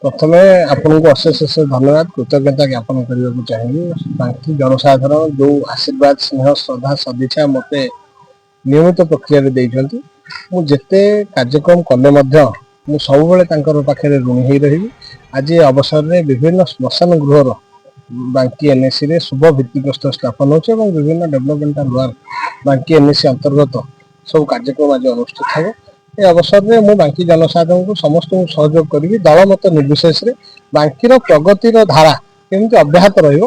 प्रथमे आपन को अशेष अशेष धन्यवाद कृतज्ञता ज्ञापन करने को चाहिए। बाकी जनसाधारण जो आशीर्वाद स्नेह श्रद्धा सदिच्छा मत नियमित प्रक्रिया मुझे कार्यक्रम कले सब पाखे ऋणी रही। आज अवसर में विभिन्न श्मशान गृहर बांकी एनएसी रे शुभ भित्तिप्रस्तर स्थापन होचे और विभिन्न डेवलपमेंटल वर्क बांकी एनएसी अंतर्गत सब कार्यक्रम आज अनुष्ठित हो। ए अवसर में मु बांकी जनसाधारण को समस्त सहयोग करी दल मत निर्विशेष बांकीर प्रगतिर धारा केमती अब्याहत रही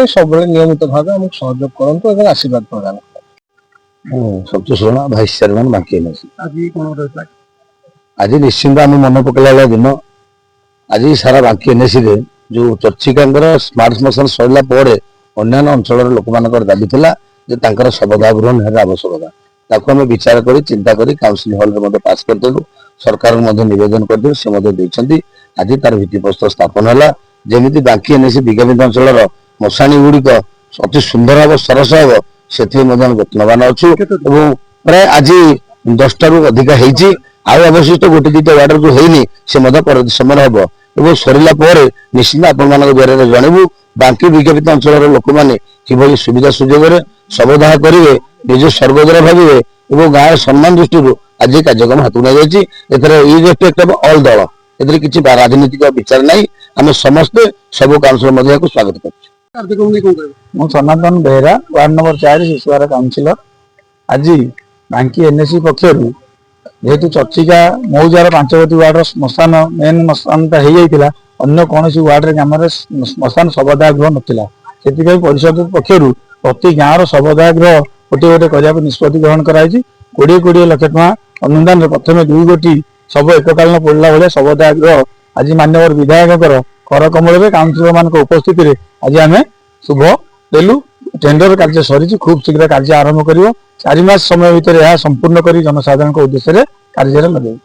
सब नियमित भाव आमको सहयोग करंतु और आशीर्वाद प्रदान। सप्त शरण भाइस चेयरमैन बांकी एनएसी आज निश्चिंत आम मन पकड़ा दिन आज सारा बांकी एनएसी रे जो चर्चिका स्मार्ट स्मशान सरला अन्य अंचल लोक मान दाबी था शवदाह गृह निहार आवश्यकता ताको आम विचार कर चिंता करी काउंसिल हॉल रे पास करदेलु सरकार निवेदन करदेलु से आज तार भित्तिप्रस्तर स्थापन है जमी बांकी एनएसी विज्ञापित अंचल मशाणी गुड़िक अति सुंदर हम सरस हम से यत्नवान अच्छु प्राय आज 10टा रु अधिक अवशिष्ट गोटे दुईटा वार्ड जो होनी से समय हम और सरला निश्चित आपण द्वारा जनबू बांकी विज्ञापित अंचल लोक मैंने कि सुविधा सुजोग शवदाह करेंगे निज स्वर्गद्वार भावे और गाँव सम्मान दृष्टि आज कार्यक्रम हाथ में ऑल दल ए किसी राजनीतिक विचार ना आम समस्ते सब काउंसिलर को स्वागत कर सनातन बेहरा वार्ड नंबर 4 शिशुवार काउंसिलर आज बांकी एनएसी पक्षर जेहेतु चर्चिका मौजार 5 वार्ड श्मशान मेन श्मशानटा हो अन्य कौन वार्ड ग्राम श्मशान शवदाह गृह नाला से परिषद पक्षर प्रति गाँव शवदाह गृह गोटे गोटे करने निष्पत्ति ग्रहण कराई 20 लाख टका अनुदान प्रथम 2 गोटी सब एककालीन पड़ा भाया शवदाह गृह आज माननीय विधायक कर कमल काउंसिलर मान उपस्थित आज आम शुभ देलु टेंडर कार्य सरी खूब शीघ्र कार्य आरंभ कर 4 मास समय भितर यह संपूर्ण कर जनसाधारण उद्देश्य कार्य लगे।